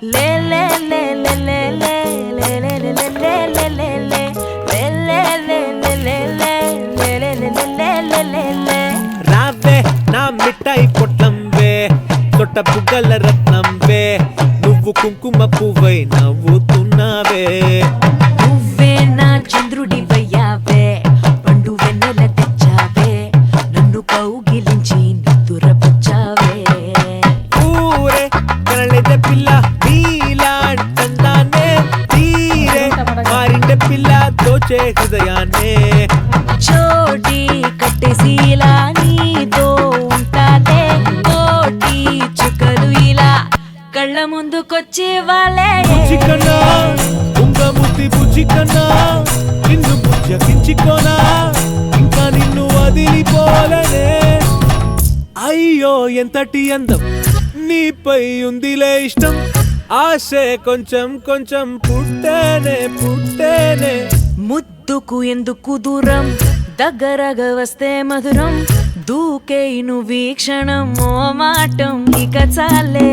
లే లే లే లే లే లే లే లే లే లే లే లే లే రావే నా మిఠాయి పొట్లం వే తొట్ట బుగ్గల రత్నం వే నువ్వు కుంకుమ పువ్వై నవ్వుతున్నావే నువ్వే నా చంద్రుడివయ్యావే పండు వెన్నెల తెచ్చావే నన్ను కౌగిలించి నిద్దురపుచ్చావే ఊరే కనలేదే పిల్ల నీలాంటందానే తీరే మారిండే పిల్ల దోచే హృదయాన్నే చోటి కట్టేసిలా నీతో ఉంటాలే కోటి చుక్కలు ఇలా కళ్ళ ముందుకొచ్చి వాళ్ళే బుజ్జికన్నా ఉంగముద్ది బుజ్జికన్నా నిన్ను బుజ్జగించుకోనా ఇంకా నిన్ను వదిలిపోలనే అయ్యో ఎంతటి అందం నీపై ఉందిలే ఇష్టం ఆశే కొంచెం కొంచెం పుట్టేనే పుట్టేనే ముద్దుకు ఎందుకు దూరం దగ్గరగా వస్తే మధురం దూకే నువ్వు వీక్షణం ఓ మాటం ఇక చాలే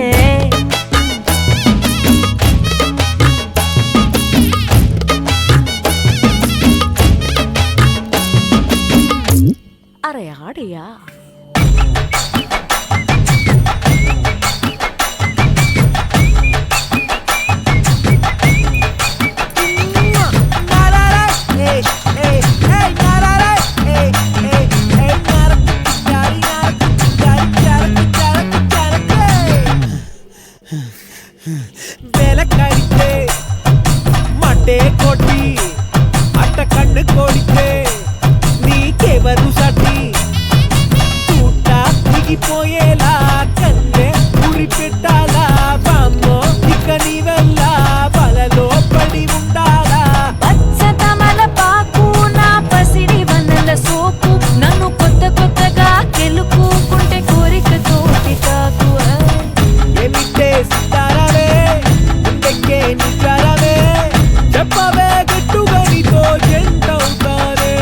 అరే ఆడియా வேலைக்காரிக்கே மட்டே கோட்டி அட்ட கண்ணு கோடிக்கே నీకెవరు సాటి తూటా దిగిపోయేలా కన్నే ఉరి పెట్టాలా బామ్మో ఇక నీవెల్లా బలలో పడి ఉండాలా పచ్చతమల పాకు నా పసిడి వన్నెల సోపు నన్ను కొత్త కొత్తగా కెలుపుకుంటే కోరిక తోటి కాకు ఏమిటే సితారావే ఉండెక్కే నిజారావే చెప్పవే గట్టుగా నీతో జంటవుతానే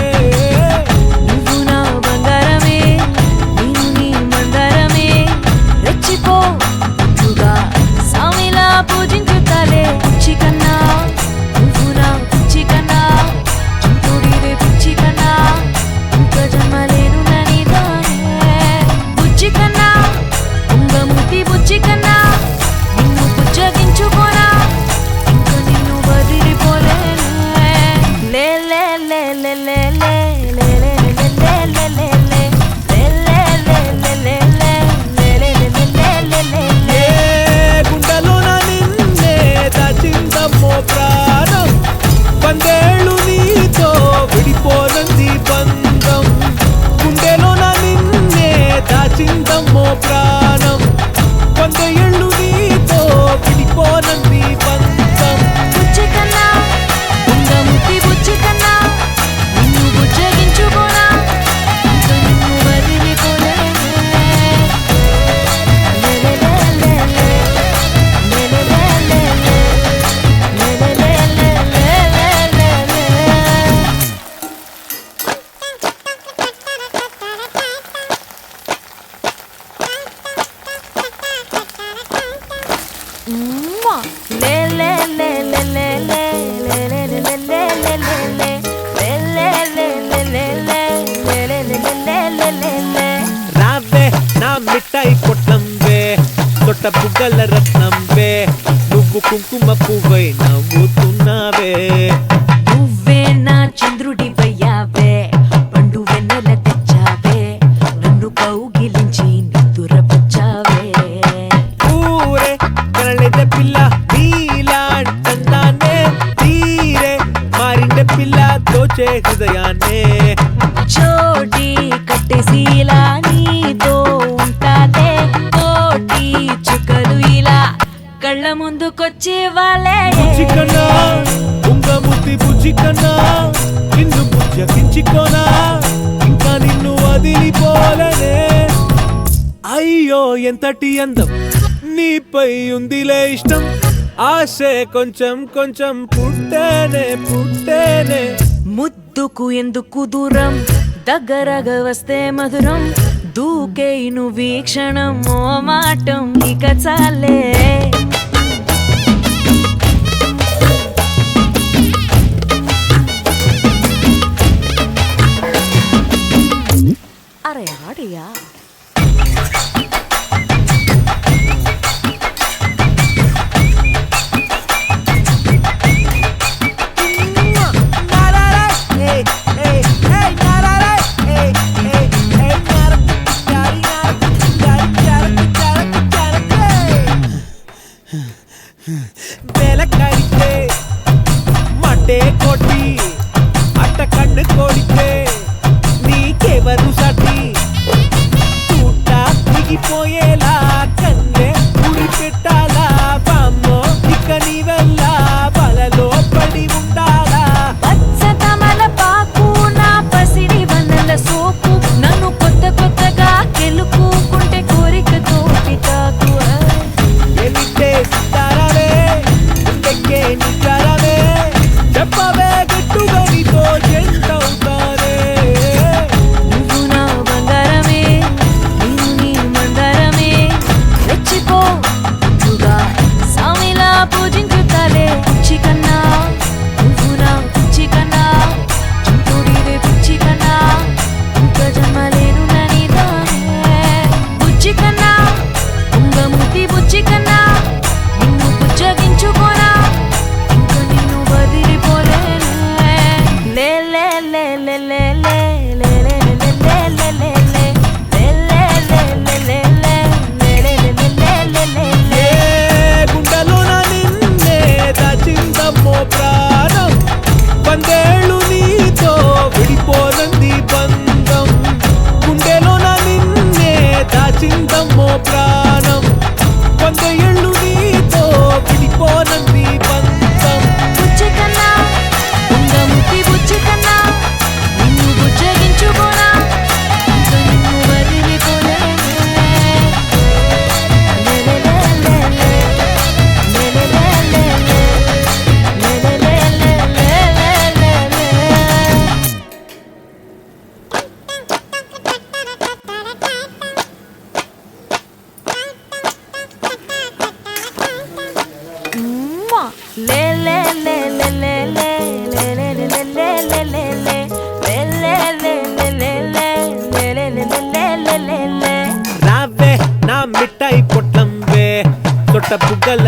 నువ్వు నా బంగారమే నేను నీ మందారమే రెచ్చిపో ముద్దుగా సామిలా పూజించుతాలే పిచ్చి కన్నా నువ్వు నా పిచ్చి కన్నా చుట్టూడివే పిచ్చి కన్నా ఇంకా జన్మలేను నని దానే బుజ్జి కన్నా ఉంగముతి బుజ్జి కన్నా నిన్ను బుజ్జగించుకోనా ఇంకా నిన్ను వదిలిపోలేను లే లే లే లే లే లే గుండెలోన నిన్నే దాచిందమ్మో ప్రాణం వందేళ్ళు నీతో విడిపోనంది బంధం గుండెలోన నిన్నే దాచిందమ్మో ప్రాణం వందేళ్ళు నీతో విడిపోనంది బంధం బుజ్జి కన్నా ఉంగముతి బుజ్జి కన్నా నిన్ను బుజ్జగించుకోనా ఇంకా నిన్ను వదిలిపోలేను రావే నా మిఠాయి పొట్లం వే తొట్ట బుగ్గల రత్నం వే నువ్వు కుంకుమ పువ్వై నవ్వుతున్నావే నువ్వే నా చంద్రుడివయ్యావే పండు వెన్నెల తెచ్చావే నన్ను కౌగిలించి నిద్దురపుచ్చావే ఊరే కనలేదే పిల్ల నీలాంటందానే తీరే మారిండే పిల్ల దోచే హృదయాన్నే చోటి కట్టేసిలా నీతో ఉంటాలే కోటి చుక్కలు ఇలా కళ్ళ ముందుకొచ్చి వాళ్ళే బుజ్జికన్నా ఉంగముద్ది బుజ్జికన్నా నిన్ను బుజ్జగించుకోనా ఇంకా నిన్ను వదిలిపోలనే అయ్యో ఎంతటి అందం నీపై ఉందిలే ఇష్టం ఆశే కొంచెం కొంచెం పుట్టేనే పుట్టేనే ముద్దుకు ఎందుకు దూరం దగ్గరగా వస్తే మధురం దూకే నువ్వు వీక్షణం ఓ మాటం ఇక చాలే గుండెలోన నిన్నే దాచిందమ్మో ప్రాణం వందేళ్ళు నీతో విడిపోనంది బంధం గుండెలోన నిన్నే దాచిందమ్మో ప్రాణం వందేళ్ళు నీతో విడిపోనంది బంధం బుజ్జికన్నా ఉంగముకి బుజ్జికన్నా నిన్ను బుజ్జగించుకోనా ఇంక నిన్ను వదిలిపోలేను రావే నా మిఠాయి పొట్లం వే తొట్ట బుగ్గల